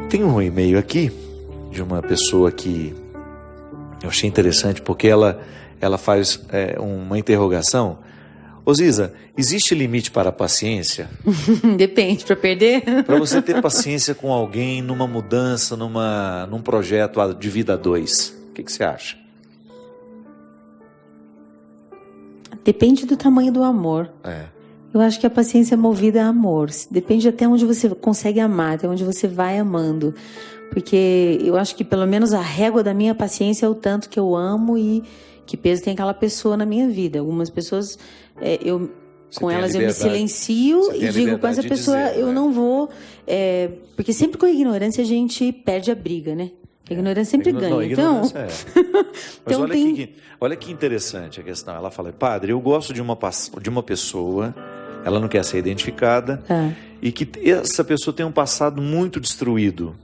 Tem um e-mail aqui de uma pessoa que eu achei interessante porque ela faz uma interrogação. Ô Ziza, existe limite para a paciência? Depende, para perder? Para você ter paciência com alguém numa mudança, num projeto de vida a dois. O que você acha? Depende do tamanho do amor. Eu acho que a paciência é movida a amor. Depende até onde você consegue amar, até onde você vai amando. Porque eu acho que pelo menos a régua da minha paciência é o tanto que eu amo e que peso tem aquela pessoa na minha vida. Algumas pessoas, com elas eu me silencio e digo, com essa pessoa eu não vou... porque sempre com a ignorância a gente perde a briga, né? A ignorância sempre ganha. Não, então, Mas então olha que interessante a questão. Ela fala, padre, eu gosto de uma pessoa, ela não quer ser identificada, e que essa pessoa tem um passado muito destruído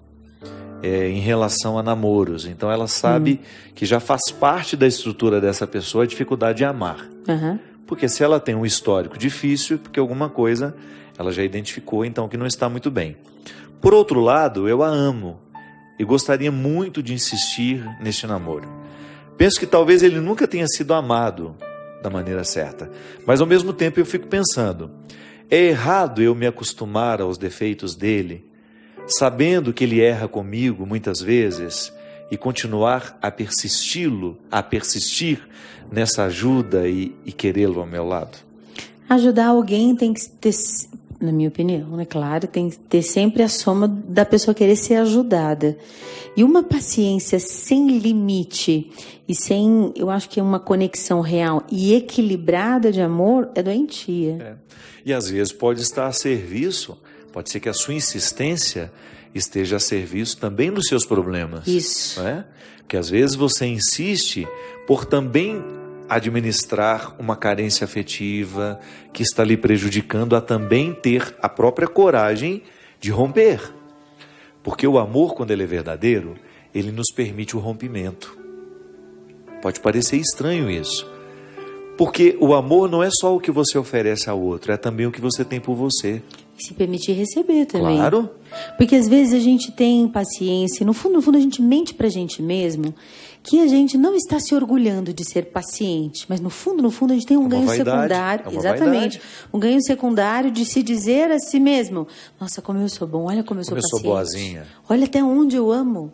em relação a namoros. Então ela sabe que já faz parte da estrutura dessa pessoa a dificuldade de amar. Porque se ela tem um histórico difícil, porque alguma coisa ela já identificou, então que não está muito bem. Por outro lado, eu a amo. E gostaria muito de insistir neste namoro. Penso que talvez ele nunca tenha sido amado da maneira certa. Mas ao mesmo tempo eu fico pensando, é errado eu me acostumar aos defeitos dele, sabendo que ele erra comigo muitas vezes, e continuar a persistir nessa ajuda e querê-lo ao meu lado? Ajudar alguém tem que ter... Na minha opinião, é claro, tem que ter sempre a soma da pessoa querer ser ajudada. E uma paciência sem limite e sem, eu acho que é uma conexão real e equilibrada de amor é doentia. E às vezes pode estar a serviço, pode ser que a sua insistência esteja a serviço também dos seus problemas. Isso. Não é? Porque às vezes você insiste por também administrar uma carência afetiva que está lhe prejudicando a também ter a própria coragem de romper. Porque o amor, quando ele é verdadeiro, ele nos permite o rompimento. Pode parecer estranho isso. Porque o amor não é só o que você oferece ao outro, é também o que você tem por você. E se permitir receber também. Claro. Porque às vezes a gente tem paciência, no fundo a gente mente pra gente mesmo, que a gente não está se orgulhando de ser paciente, mas no fundo a gente tem um ganho secundário, exatamente, um ganho secundário de se dizer a si mesmo, nossa, como eu sou bom, olha como eu sou paciente, sou boazinha, olha até onde eu amo.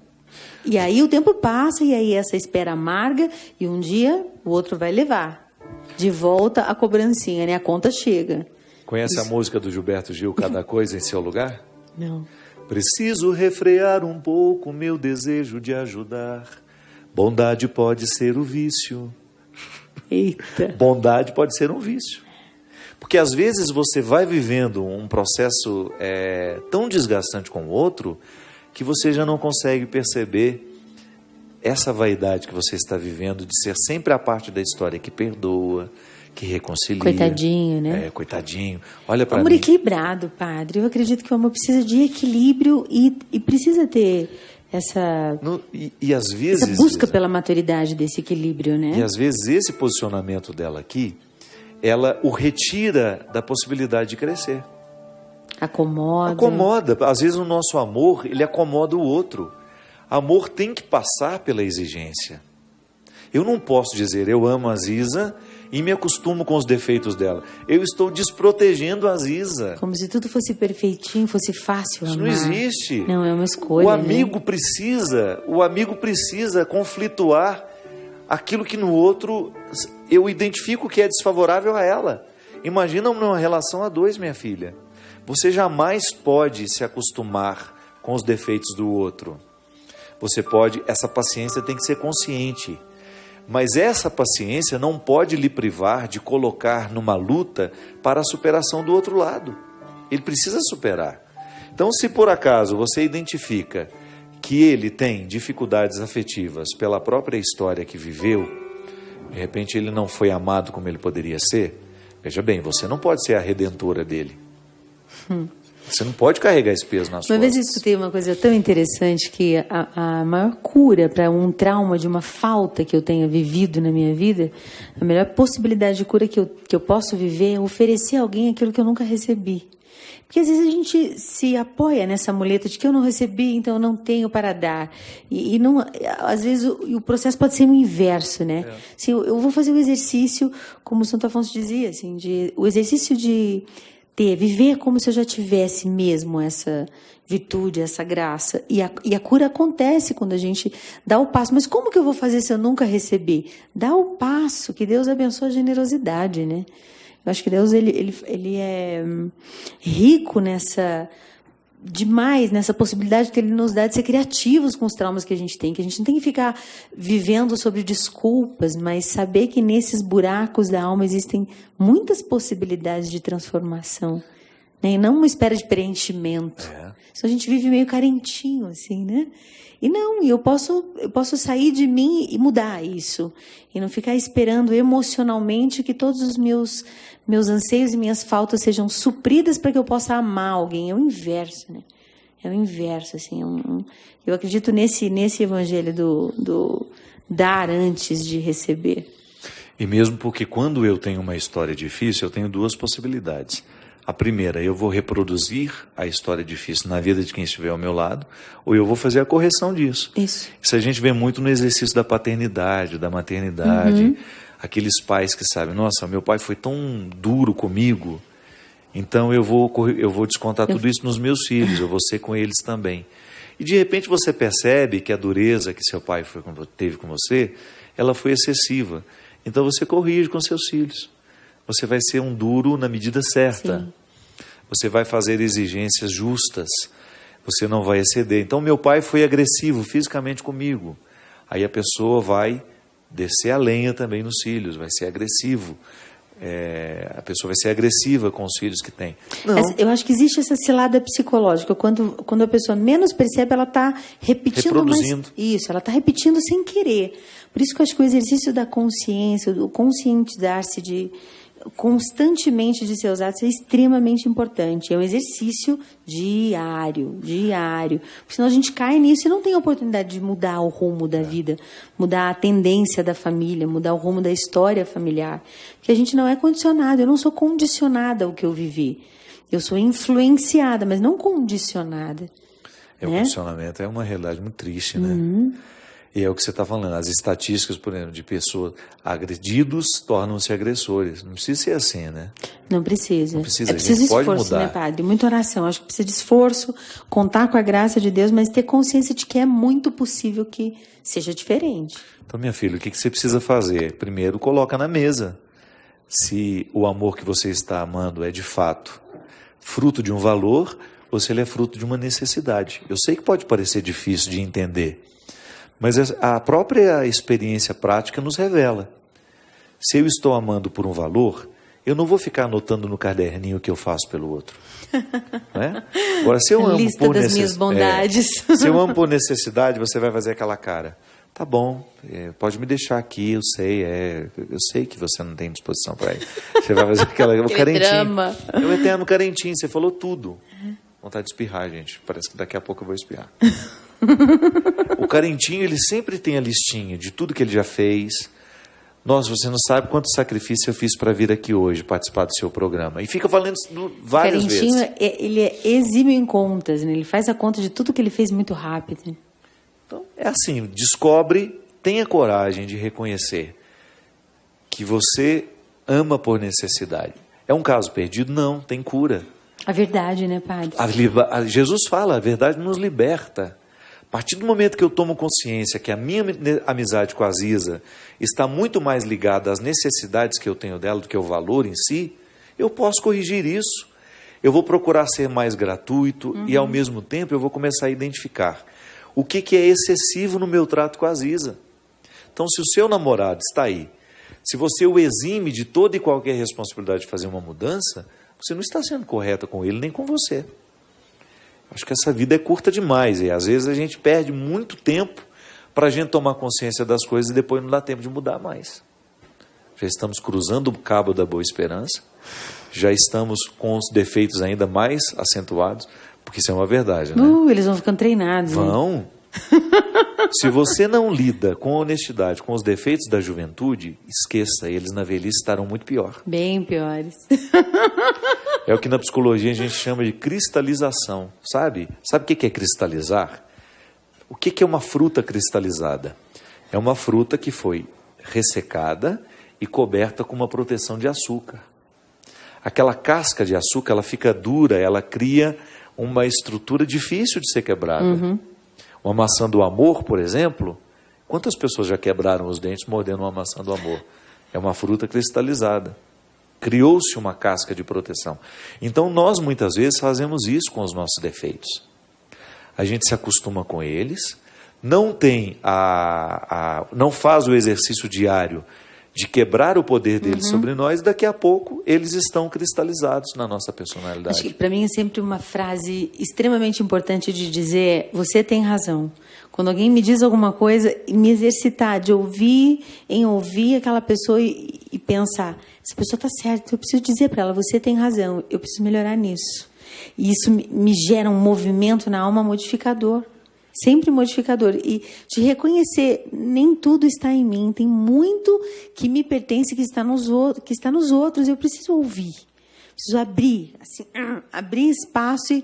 E aí o tempo passa e aí essa espera amarga e um dia o outro vai levar de volta a cobrancinha, né? A conta chega. Conhece a música do Gilberto Gil, Cada Coisa em Seu Lugar? Não. Preciso refrear um pouco meu desejo de ajudar. Bondade pode ser o vício. Eita. Bondade pode ser um vício. Porque às vezes você vai vivendo um processo tão desgastante com o outro que você já não consegue perceber essa vaidade que você está vivendo de ser sempre a parte da história que perdoa, que reconcilia. Coitadinho, né? Coitadinho. Olha para mim. Amor equilibrado, padre. Eu acredito que o amor precisa de equilíbrio e precisa ter essa às vezes, essa busca pela maturidade desse equilíbrio, né? E às vezes esse posicionamento dela aqui, ela o retira da possibilidade de crescer. Acomoda. Às vezes o nosso amor, ele acomoda o outro. Amor tem que passar pela exigência. Eu não posso dizer, eu amo a Ziza e me acostumo com os defeitos dela. Eu estou desprotegendo a Ziza. Como se tudo fosse perfeitinho, fosse fácil amar. Isso não existe. Não, é uma escolha. O amigo precisa conflituar aquilo que no outro eu identifico que é desfavorável a ela. Imagina uma relação a dois, minha filha. Você jamais pode se acostumar com os defeitos do outro. Essa paciência tem que ser consciente. Mas essa paciência não pode lhe privar de colocar numa luta para a superação do outro lado. Ele precisa superar. Então, se por acaso você identifica que ele tem dificuldades afetivas pela própria história que viveu, de repente ele não foi amado como ele poderia ser, veja bem, você não pode ser a redentora dele. Você não pode carregar esse peso nas costas. Uma vez eu escutei uma coisa tão interessante que a maior cura para um trauma de uma falta que eu tenha vivido na minha vida, a melhor possibilidade de cura que eu posso viver é oferecer a alguém aquilo que eu nunca recebi. Porque às vezes a gente se apoia nessa muleta de que eu não recebi, então eu não tenho para dar. E não, às vezes o processo pode ser o inverso, né? Assim, eu vou fazer o exercício, como o Santo Afonso dizia, assim, o exercício de viver como se eu já tivesse mesmo essa virtude, essa graça. E a cura acontece quando a gente dá o passo. Mas como que eu vou fazer se eu nunca recebi? Dá o passo, que Deus abençoe a generosidade, né? Eu acho que Deus ele é rico demais nessa possibilidade que Ele nos dá de ser criativos com os traumas que a gente tem não tem que ficar vivendo sobre desculpas, mas saber que nesses buracos da alma existem muitas possibilidades de transformação, né? E não uma espera de preenchimento. Então a gente vive meio carentinho, assim, né? E eu posso sair de mim e mudar isso. E não ficar esperando emocionalmente que todos os meus anseios e minhas faltas sejam supridas para que eu possa amar alguém. É o inverso, né? É o inverso, assim. Eu acredito nesse evangelho do dar antes de receber. E mesmo porque quando eu tenho uma história difícil, eu tenho duas possibilidades. A primeira, eu vou reproduzir a história difícil na vida de quem estiver ao meu lado, ou eu vou fazer a correção disso. Isso a gente vê muito no exercício da paternidade, da maternidade. Aqueles pais que sabem, nossa, meu pai foi tão duro comigo, então eu vou descontar tudo isso nos meus filhos, eu vou ser com eles também. E de repente você percebe que a dureza que seu pai teve com você, ela foi excessiva. Então você corrige com seus filhos. Você vai ser um duro na medida certa. Sim. Você vai fazer exigências justas. Você não vai exceder. Então, meu pai foi agressivo fisicamente comigo. Aí a pessoa vai descer a lenha também nos filhos, vai ser agressivo. A pessoa vai ser agressiva com os filhos que tem. Não. Eu acho que existe essa cilada psicológica. Quando a pessoa menos percebe, ela está repetindo. Isso, ela está repetindo sem querer. Por isso que eu acho que o exercício da consciência, o conscientizar-se constantemente de seus atos é extremamente importante. É um exercício diário. Porque senão a gente cai nisso e não tem a oportunidade de mudar o rumo da vida, mudar a tendência da família, mudar o rumo da história familiar. Porque a gente não é condicionado. Eu não sou condicionada ao que eu vivi. Eu sou influenciada, mas não condicionada. O condicionamento é uma realidade muito triste, né? E é o que você está falando, as estatísticas, por exemplo, de pessoas agredidos tornam-se agressores. Não precisa ser assim, né? Não precisa. Não precisa, é preciso esforço, pode mudar. Né, padre? Muita oração. Acho que precisa de esforço, contar com a graça de Deus, mas ter consciência de que é muito possível que seja diferente. Então, minha filha, o que você precisa fazer? Primeiro, coloca na mesa. Se o amor que você está amando é, de fato, fruto de um valor ou se ele é fruto de uma necessidade. Eu sei que pode parecer difícil de entender, mas a própria experiência prática nos revela. Se eu estou amando por um valor, eu não vou ficar anotando no caderninho o que eu faço pelo outro. Não é? Agora, se eu amo lista por das minhas bondades. Se eu amo por necessidade, você vai fazer aquela cara. Tá bom, pode me deixar aqui, eu sei que você não tem disposição para isso. Você vai fazer o carentinho. Drama. É o eterno carentinho, você falou tudo. Vontade de espirrar, gente. Parece que daqui a pouco eu vou espirrar. O carentinho, ele sempre tem a listinha de tudo que ele já fez. Nossa, você não sabe quanto sacrifício eu fiz para vir aqui hoje, participar do seu programa. E fica falando várias vezes. O carentinho, ele é exímio em contas, né? Ele faz a conta de tudo que ele fez muito rápido. Então, é assim, descobre, tenha coragem de reconhecer que você ama por necessidade. É um caso perdido? Não, tem cura. A verdade, né, padre? Jesus fala, a verdade nos liberta. A partir do momento que eu tomo consciência que a minha amizade com a Aziza está muito mais ligada às necessidades que eu tenho dela do que ao valor em si, eu posso corrigir isso. Eu vou procurar ser mais gratuito e, ao mesmo tempo, eu vou começar a identificar o que é excessivo no meu trato com a Aziza. Então, se o seu namorado está aí, se você o exime de toda e qualquer responsabilidade de fazer uma mudança, você não está sendo correta com ele nem com você. Acho que essa vida é curta demais e às vezes a gente perde muito tempo para a gente tomar consciência das coisas e depois não dá tempo de mudar mais. Já estamos cruzando o cabo da Boa Esperança, já estamos com os defeitos ainda mais acentuados, porque isso é uma verdade, né? Eles vão ficando treinados. Vão. Né? Se você não lida com honestidade com os defeitos da juventude, esqueça, eles na velhice estarão muito pior. Bem piores. É o que na psicologia a gente chama de cristalização, sabe? Sabe o que é cristalizar? O que é uma fruta cristalizada? É uma fruta que foi ressecada e coberta com uma proteção de açúcar. Aquela casca de açúcar, ela fica dura, ela cria uma estrutura difícil de ser quebrada. Uma maçã do amor, por exemplo, quantas pessoas já quebraram os dentes mordendo uma maçã do amor? É uma fruta cristalizada. Criou-se uma casca de proteção. Então nós muitas vezes fazemos isso com os nossos defeitos. A gente se acostuma com eles, não faz o exercício diário de quebrar o poder deles sobre nós, daqui a pouco eles estão cristalizados na nossa personalidade. Acho que para mim é sempre uma frase extremamente importante de dizer: você tem razão. Quando alguém me diz alguma coisa, me exercitar de ouvir aquela pessoa e pensar, essa pessoa está certa, eu preciso dizer para ela, você tem razão, eu preciso melhorar nisso. E isso me gera um movimento na alma modificador. Sempre modificador. E de reconhecer, nem tudo está em mim. Tem muito que me pertence, que está nos outros. Eu preciso ouvir. Preciso abrir. Assim, abrir espaço e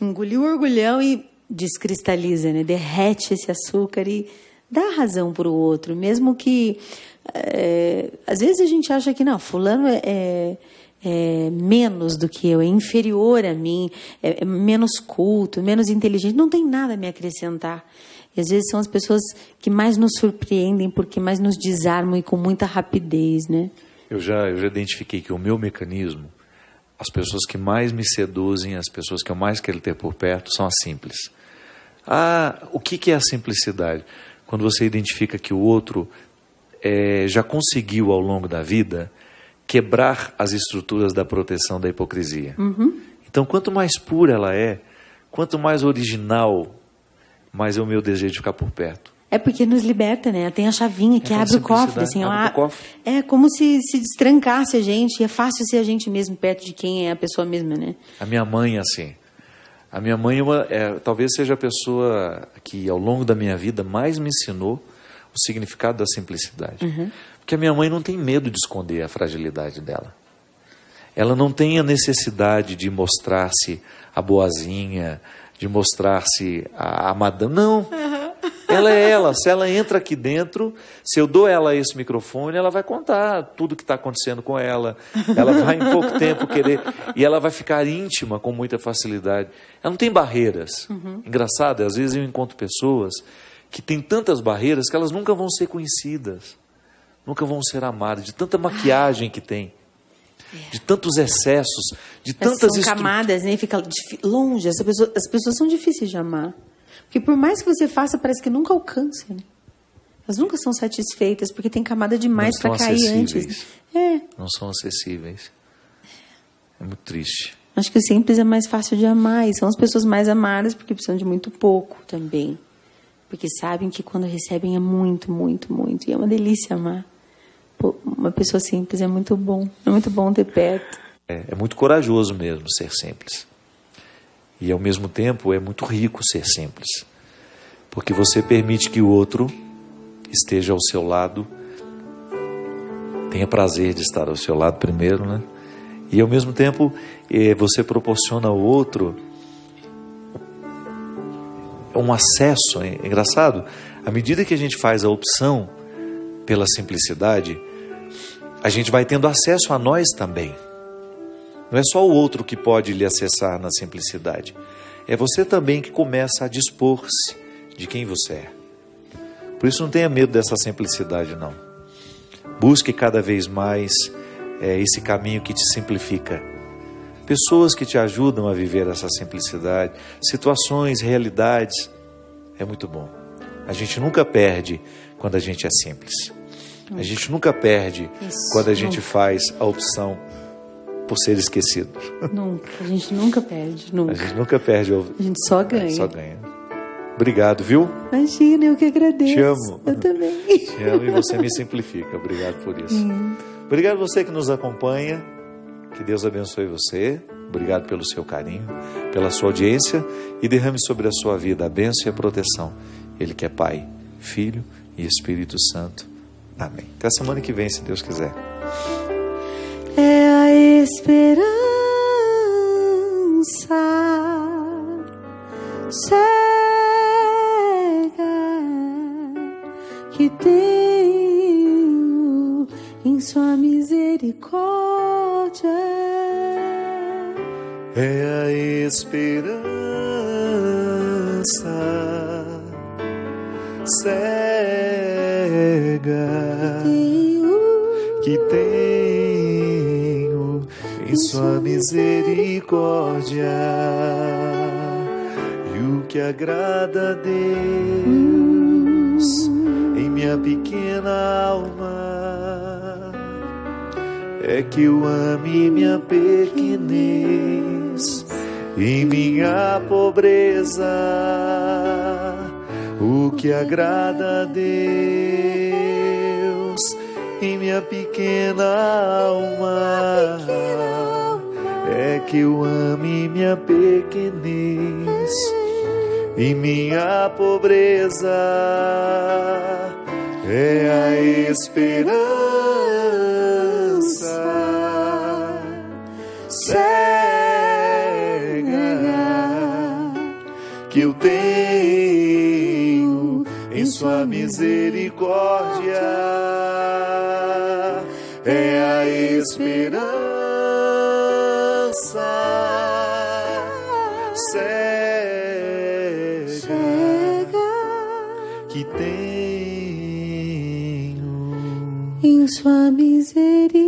engolir o orgulhão e descristaliza, né? Derrete esse açúcar e dá razão para o outro. Mesmo que... às vezes a gente acha que, não, fulano é menos do que eu, é inferior a mim, é menos culto, menos inteligente, não tem nada a me acrescentar. E às vezes são as pessoas que mais nos surpreendem, porque mais nos desarmam e com muita rapidez, né? Eu já identifiquei que o meu mecanismo, as pessoas que mais me seduzem, as pessoas que eu mais quero ter por perto, são as simples. O que é a simplicidade? Quando você identifica que o outro já conseguiu ao longo da vida quebrar as estruturas da proteção da hipocrisia. Então, quanto mais pura ela é, quanto mais original, mais é o meu desejo de ficar por perto. É porque nos liberta, né? Tem a chavinha que abre o cofre. Assim, abre o cofre. É como se destrancasse a gente. É fácil ser a gente mesmo perto de quem é a pessoa mesma, né? A minha mãe, assim. A minha mãe talvez seja a pessoa que, ao longo da minha vida, mais me ensinou o significado da simplicidade. Porque a minha mãe não tem medo de esconder a fragilidade dela. Ela não tem a necessidade de mostrar-se a boazinha, de mostrar-se a madame. Não. Ela é ela. Se ela entra aqui dentro, se eu dou ela esse microfone, ela vai contar tudo o que está acontecendo com ela. Ela vai em pouco tempo querer... E ela vai ficar íntima com muita facilidade. Ela não tem barreiras. Engraçado, às vezes eu encontro pessoas que têm tantas barreiras que elas nunca vão ser conhecidas. Nunca vão ser amadas, de tanta maquiagem que tem, de tantos excessos, de tantas... São camadas, né? Fica longe. As pessoas são difíceis de amar. Porque por mais que você faça, parece que nunca alcança. Né? Elas nunca são satisfeitas, porque tem camada demais para cair antes. Não são acessíveis. É muito triste. Acho que o simples é mais fácil de amar. E são as pessoas mais amadas, porque precisam de muito pouco também. Porque sabem que quando recebem é muito, muito, muito. E é uma delícia amar. Pô, uma pessoa simples é muito bom. É muito bom ter perto. É muito corajoso mesmo ser simples. E ao mesmo tempo é muito rico ser simples. Porque você permite que o outro esteja ao seu lado. Tenha prazer de estar ao seu lado primeiro, né? E ao mesmo tempo você proporciona ao outro um acesso. É engraçado, à medida que a gente faz a opção pela simplicidade, a gente vai tendo acesso a nós também. Não é só o outro que pode lhe acessar na simplicidade. É você também que começa a dispor-se de quem você é. Por isso não tenha medo dessa simplicidade, não. Busque cada vez mais esse caminho que te simplifica. Pessoas que te ajudam a viver essa simplicidade, situações, realidades. É muito bom. A gente nunca perde quando a gente é simples. A gente nunca perde quando a gente faz a opção por ser esquecido. Nunca. A gente nunca perde. Nunca. A gente nunca perde. A gente só ganha. Só ganha. Obrigado, viu? Imagina, eu que agradeço. Te amo. Eu também. Te amo e você me simplifica. Obrigado por isso. Obrigado a você que nos acompanha. Que Deus abençoe você. Obrigado pelo seu carinho, pela sua audiência e derrame sobre a sua vida a bênção e a proteção. Ele que é Pai, Filho e Espírito Santo. Amém. Até semana que vem, se Deus quiser. É a esperança cega que tenho em sua misericórdia. É a esperança cega que tenho em sua misericórdia, e o que agrada a Deus em minha pequena alma é que eu ame minha pequenez e minha pobreza. O que agrada a Deus em minha pequena alma é que eu ame minha pequenez e minha pobreza. É a esperança cega que eu tenho em sua misericórdia. É a esperança cega que tenho em sua misericórdia.